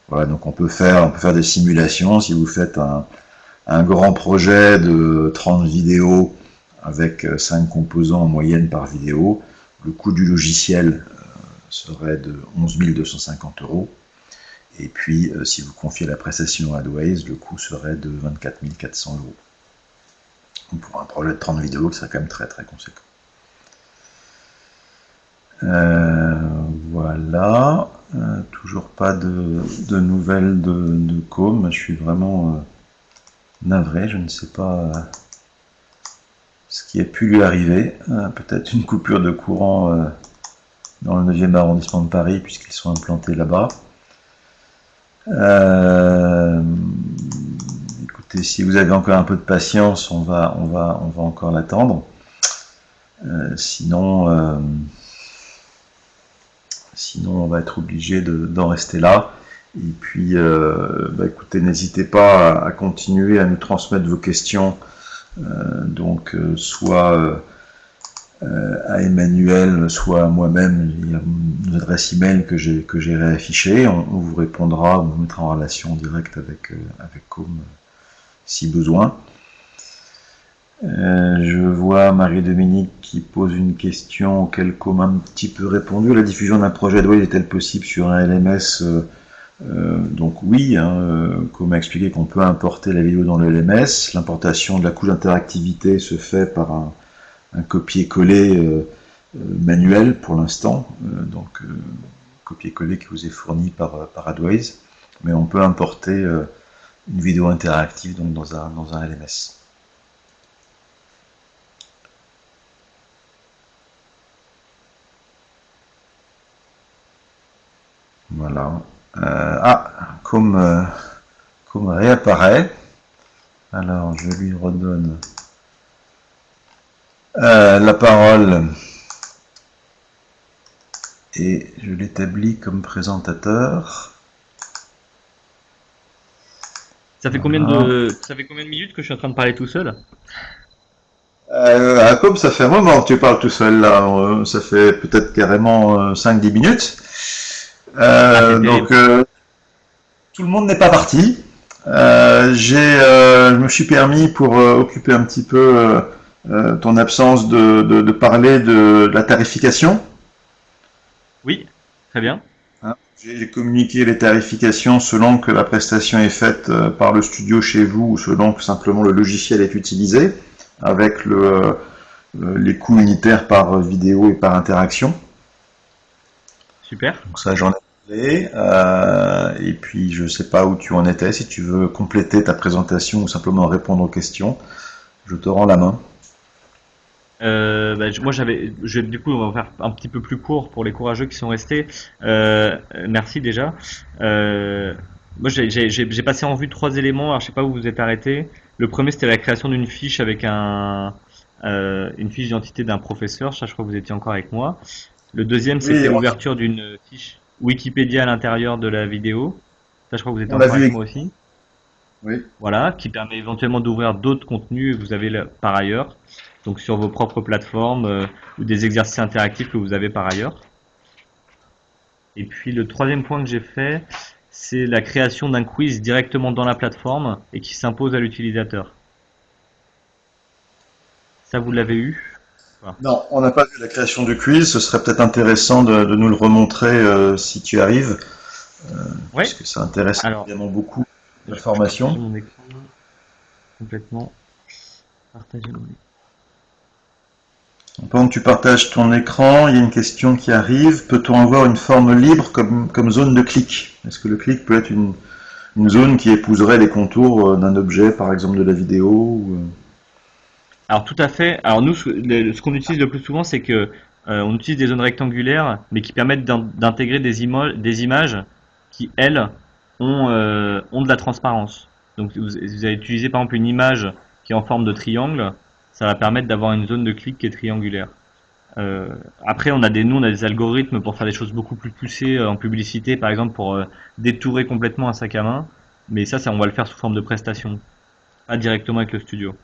Voilà, donc on peut faire des simulations. Si vous faites un grand projet de 30 vidéos avec 5 composants en moyenne par vidéo, le coût du logiciel serait de 11 250 euros. Et puis, si vous confiez la prestation à AdWays, le coût serait de 24 400 euros. Donc pour un projet de 30 vidéos, c'est quand même très très conséquent. Voilà. Toujours pas de nouvelles de Com. Je suis vraiment navré. Je ne sais pas ce qui a pu lui arriver. Peut-être une coupure de courant dans le 9e arrondissement de Paris, puisqu'ils sont implantés là-bas. Écoutez, si vous avez encore un peu de patience, on va encore l'attendre. Sinon, on va être obligé d'en rester là. Et puis, écoutez, n'hésitez pas à continuer à nous transmettre vos questions. Donc, soit à Emmanuel, soit à moi-même. Il y a une adresse email que j'ai réaffichée. On vous répondra, on vous mettra en relation directe avec Com si besoin. Je vois Marie-Dominique qui pose une question auquel Com a un petit peu répondu. La diffusion d'un projet AdWays est-elle possible sur un LMS? Donc oui, Com a expliqué qu'on peut importer la vidéo dans le LMS. L'importation de la couche d'interactivité se fait par un copier-coller manuel pour l'instant, donc copier-coller qui vous est fourni par AdWays, mais on peut importer une vidéo interactive donc dans un LMS. Voilà. Com réapparaît. Alors je lui redonne la parole et je l'établis comme présentateur. Ça fait combien de minutes que je suis en train de parler tout seul? Comme ça fait un moment que tu parles tout seul là, ça fait peut-être carrément 5-10 minutes. Donc tout le monde n'est pas parti. Je me suis permis pour occuper un petit peu ton absence de parler de la tarification. Oui, très bien. J'ai communiqué les tarifications selon que la prestation est faite par le studio chez vous ou selon que simplement le logiciel est utilisé, avec les coûts unitaires par vidéo et par interaction. Super. Donc ça, j'en ai parlé. Et puis, je ne sais pas où tu en étais. Si tu veux compléter ta présentation ou simplement répondre aux questions, je te rends la main. Moi du coup on va faire un petit peu plus court pour les courageux qui sont restés. Merci déjà. Moi j'ai passé en vue 3 éléments. Alors je sais pas où vous êtes arrêté. Le premier c'était la création d'une fiche avec une fiche d'identité d'un professeur. Ça je crois que vous étiez encore avec moi. Le deuxième c'était l'ouverture d'une fiche Wikipédia à l'intérieur de la vidéo. Ça je crois que vous étiez encore avec moi aussi. Oui. Voilà, qui permet éventuellement d'ouvrir d'autres contenus que vous avez par ailleurs, donc sur vos propres plateformes ou des exercices interactifs que vous avez par ailleurs. Et puis le troisième point que j'ai fait, c'est la création d'un quiz directement dans la plateforme et qui s'impose à l'utilisateur. Ça, vous l'avez eu? Voilà. Non, on n'a pas vu la création du quiz. Ce serait peut-être intéressant de nous le remontrer si tu arrives, Ouais. puisque ça intéresse Alors, évidemment beaucoup la je peux partager formation. mon écran complètement. Partager mon écran. Pendant que tu partages ton écran, il y a une question qui arrive. Peut-on avoir une forme libre comme zone de clic? Est-ce que le clic peut être une zone qui épouserait les contours d'un objet, par exemple de la vidéo Alors tout à fait. Alors nous, ce qu'on utilise le plus souvent, c'est que on utilise des zones rectangulaires, mais qui permettent d'intégrer des images qui, elles, ont de la transparence. Donc vous allez utiliser par exemple une image qui est en forme de triangle, ça va permettre d'avoir une zone de clic qui est triangulaire. Après, on a des algorithmes pour faire des choses beaucoup plus poussées en publicité, par exemple pour détourer complètement un sac à main. Mais ça, on va le faire sous forme de prestation, pas directement avec le studio.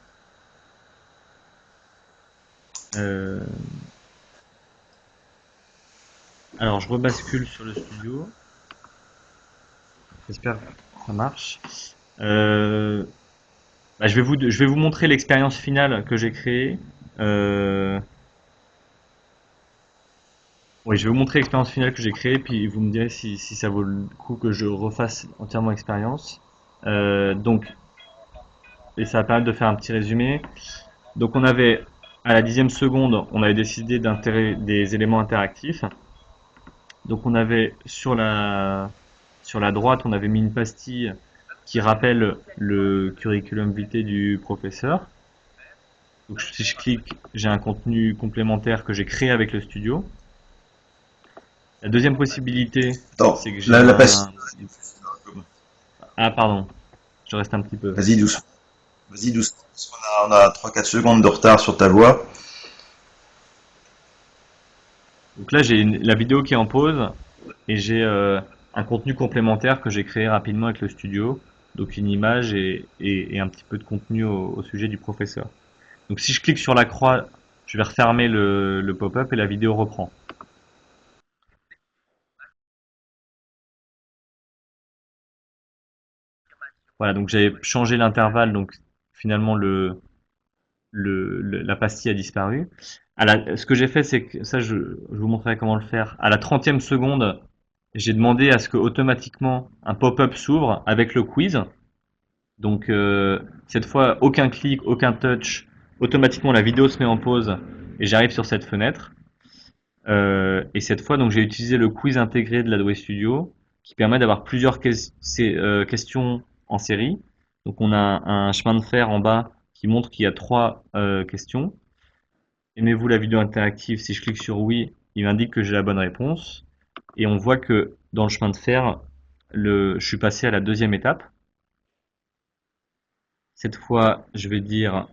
Euh, alors, je rebascule sur le studio. J'espère que ça marche. Euh, je vais vous montrer l'expérience finale que j'ai créée. Euh, oui, je vais vous montrer l'expérience finale que j'ai créée, puis vous me direz si ça vaut le coup que je refasse entièrement l'expérience. Donc, et ça va permettre de faire un petit résumé. Donc, on avait, à la 10e seconde, on avait décidé d'intégrer des éléments interactifs. Donc, on avait sur la droite, on avait mis une pastille qui rappelle le curriculum vitae du professeur. Donc, si je clique, j'ai un contenu complémentaire que j'ai créé avec le studio. La deuxième possibilité, Attends, c'est que j'ai la passe. un... Ah, pardon, je reste un petit peu. Vas-y doucement. Vas-y doucement. Parce qu'on a 3-4 secondes de retard sur ta voix. Donc là, la vidéo qui est en pause et j'ai un contenu complémentaire que j'ai créé rapidement avec le studio. Donc une image et un petit peu de contenu au sujet du professeur. Donc si je clique sur la croix, je vais refermer le pop-up et la vidéo reprend. Voilà, donc j'avais changé l'intervalle, donc finalement la pastille a disparu. Ce que j'ai fait, c'est que ça, je vous montrerai comment le faire. À la 30e seconde, j'ai demandé à ce que automatiquement un pop-up s'ouvre avec le quiz. Donc cette fois, aucun clic, aucun touch, automatiquement la vidéo se met en pause et j'arrive sur cette fenêtre. Et cette fois, donc j'ai utilisé le quiz intégré de l'Adobe Studio qui permet d'avoir plusieurs questions en série. Donc on a un chemin de fer en bas qui montre qu'il y a trois questions. Aimez-vous la vidéo interactive? Si je clique sur oui, il m'indique que j'ai la bonne réponse. Et on voit que dans le chemin de fer, je suis passé à la deuxième étape. Cette fois, je vais dire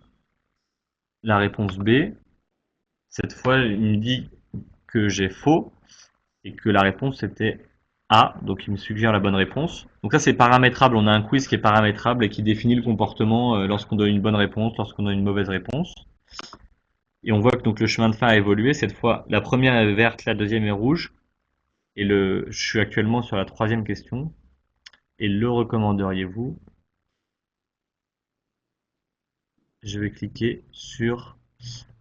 la réponse B. Cette fois, il me dit que j'ai faux et que la réponse était A, donc il me suggère la bonne réponse. Donc ça c'est paramétrable, on a un quiz qui est paramétrable et qui définit le comportement lorsqu'on donne une bonne réponse, lorsqu'on donne une mauvaise réponse. Et on voit que donc le chemin de fin a évolué, cette fois la première est verte, la deuxième est rouge, et je suis actuellement sur la troisième question. Et le recommanderiez-vous? Je vais cliquer sur,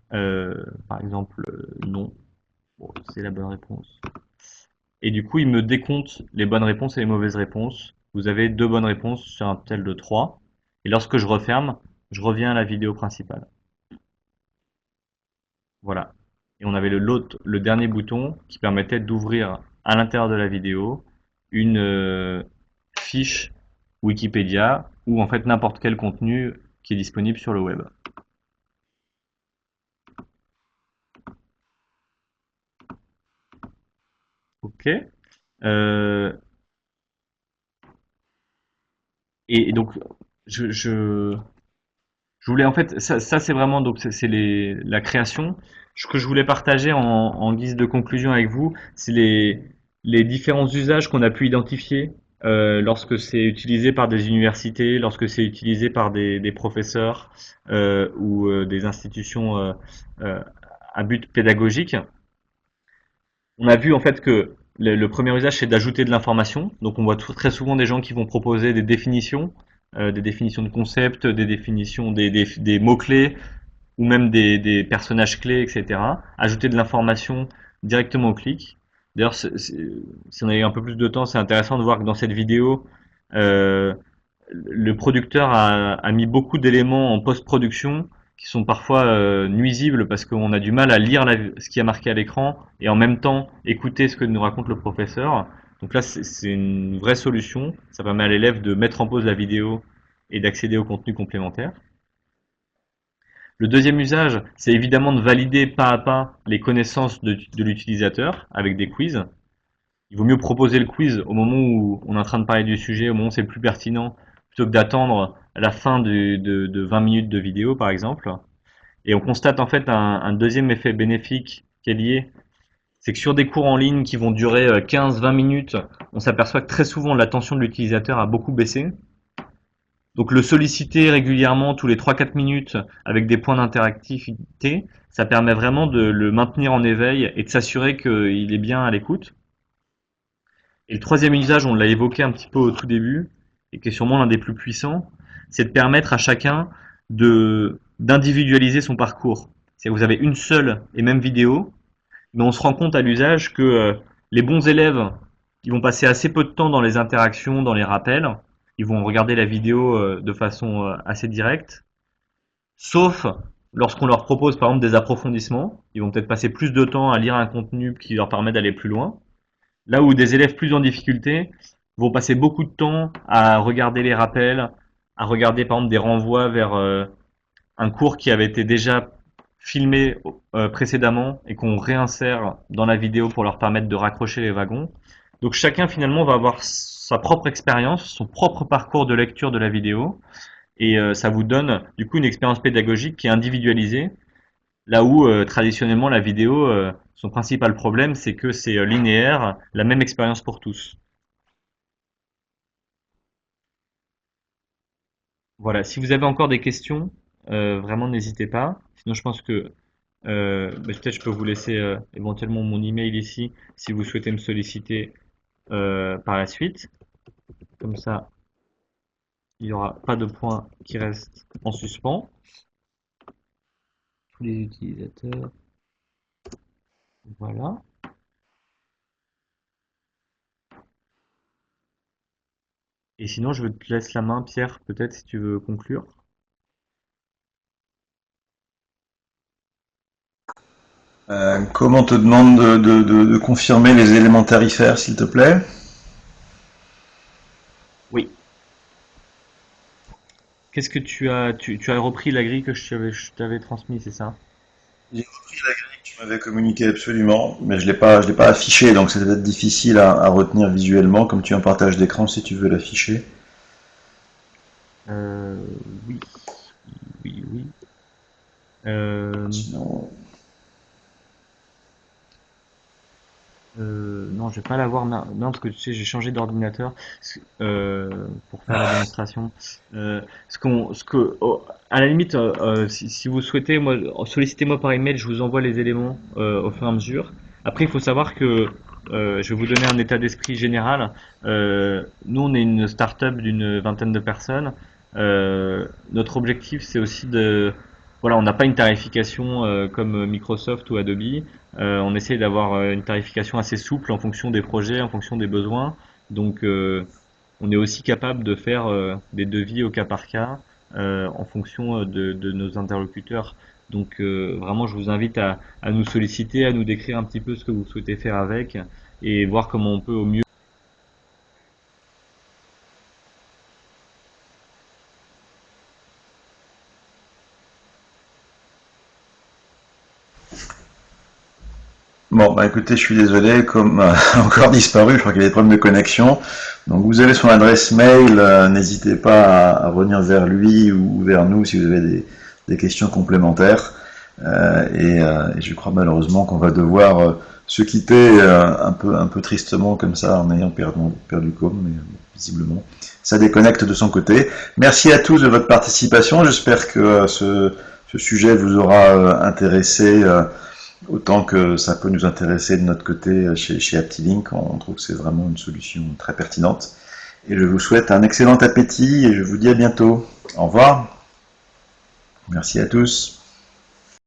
par exemple, non. Bon, c'est la bonne réponse. Et du coup, il me décompte les bonnes réponses et les mauvaises réponses. Vous avez deux bonnes réponses sur un tel de 3. Et lorsque je referme, je reviens à la vidéo principale. Voilà. Et on avait le dernier bouton qui permettait d'ouvrir à l'intérieur de la vidéo une fiche Wikipédia ou en fait n'importe quel contenu qui est disponible sur le web. Ok. Euh, et donc, je voulais en fait, ça c'est vraiment donc c'est la création. Ce que je voulais partager en guise de conclusion avec vous, c'est les différents usages qu'on a pu identifier lorsque c'est utilisé par des universités, lorsque c'est utilisé par des professeurs ou des institutions euh, à but pédagogique. On a vu en fait que le premier usage c'est d'ajouter de l'information. Donc on voit très souvent des gens qui vont proposer des définitions de concepts, des définitions des mots-clés, ou même des personnages clés, etc. Ajouter de l'information directement au clic. D'ailleurs, si on a eu un peu plus de temps, c'est intéressant de voir que dans cette vidéo, euh, le producteur a mis beaucoup d'éléments en post-production qui sont parfois nuisibles parce qu'on a du mal à lire ce qui a marqué à l'écran et en même temps écouter ce que nous raconte le professeur. Donc là, c'est une vraie solution. Ça permet à l'élève de mettre en pause la vidéo et d'accéder au contenu complémentaire. Le deuxième usage, c'est évidemment de valider pas à pas les connaissances de l'utilisateur avec des quiz. Il vaut mieux proposer le quiz au moment où on est en train de parler du sujet, au moment où c'est le plus pertinent, plutôt que d'attendre la fin de 20 minutes de vidéo, par exemple. Et on constate en fait un deuxième effet bénéfique qui est lié, c'est que sur des cours en ligne qui vont durer 15-20 minutes, on s'aperçoit que très souvent l'attention de l'utilisateur a beaucoup baissé. Donc le solliciter régulièrement tous les 3-4 minutes avec des points d'interactivité, ça permet vraiment de le maintenir en éveil et de s'assurer qu'il est bien à l'écoute. Et le troisième usage, on l'a évoqué un petit peu au tout début, et qui est sûrement l'un des plus puissants, c'est de permettre à chacun d'individualiser son parcours. C'est-à-dire que vous avez une seule et même vidéo, mais on se rend compte à l'usage que les bons élèves, ils vont passer assez peu de temps dans les interactions, dans les rappels, ils vont regarder la vidéo de façon assez directe, sauf lorsqu'on leur propose par exemple des approfondissements, ils vont peut-être passer plus de temps à lire un contenu qui leur permet d'aller plus loin. Là où des élèves plus en difficulté vont passer beaucoup de temps à regarder les rappels, à regarder par exemple des renvois vers un cours qui avait été déjà filmé précédemment et qu'on réinsère dans la vidéo pour leur permettre de raccrocher les wagons. Donc chacun finalement va avoir sa propre expérience, son propre parcours de lecture de la vidéo et ça vous donne du coup une expérience pédagogique qui est individualisée. Là où traditionnellement la vidéo, son principal problème, c'est que c'est linéaire, la même expérience pour tous. Voilà, si vous avez encore des questions, vraiment n'hésitez pas. Sinon, je pense que peut-être je peux vous laisser éventuellement mon email ici si vous souhaitez me solliciter par la suite. Comme ça, il n'y aura pas de points qui restent en suspens. Tous les utilisateurs. Voilà. Et sinon, je te laisse la main, Pierre, peut-être si tu veux conclure. Comment on te demande de confirmer les éléments tarifaires, s'il te plaît? Oui. Qu'est-ce que tu as repris la grille que je t'avais transmise, c'est ça? J'ai repris la grille que tu m'avais communiquée absolument, mais je l'ai pas affiché, donc c'est peut-être difficile à retenir visuellement, comme tu es en partage d'écran, si tu veux l'afficher. Euh, oui, oui, oui. Euh, Sinon, non, je vais pas l'avoir. Non, parce que tu sais, j'ai changé d'ordinateur pour faire la démonstration. À la limite, si vous souhaitez, moi, sollicitez-moi par email, je vous envoie les éléments au fur et à mesure. Après, il faut savoir que je vais vous donner un état d'esprit général. Nous, on est une start-up d'une vingtaine de personnes. Notre objectif, c'est aussi voilà, on n'a pas une tarification comme Microsoft ou Adobe. On essaie d'avoir une tarification assez souple en fonction des projets, en fonction des besoins. Donc, on est aussi capable de faire des devis au cas par cas en fonction de nos interlocuteurs. Donc, vraiment, je vous invite à nous solliciter, à nous décrire un petit peu ce que vous souhaitez faire avec et voir comment on peut au mieux. bon, bah écoutez, je suis désolé, comme encore disparu, je crois qu'il y a des problèmes de connexion. Donc vous avez son adresse mail, n'hésitez pas à revenir vers lui ou vers nous si vous avez des questions complémentaires. Et je crois malheureusement qu'on va devoir se quitter un peu tristement comme ça en ayant perdu Com, mais visiblement ça déconnecte de son côté. Merci à tous de votre participation, j'espère que ce sujet vous aura intéressé. Autant que ça peut nous intéresser de notre côté chez Aptilink, on trouve que c'est vraiment une solution très pertinente. Et je vous souhaite un excellent appétit et je vous dis à bientôt. Au revoir. Merci à tous.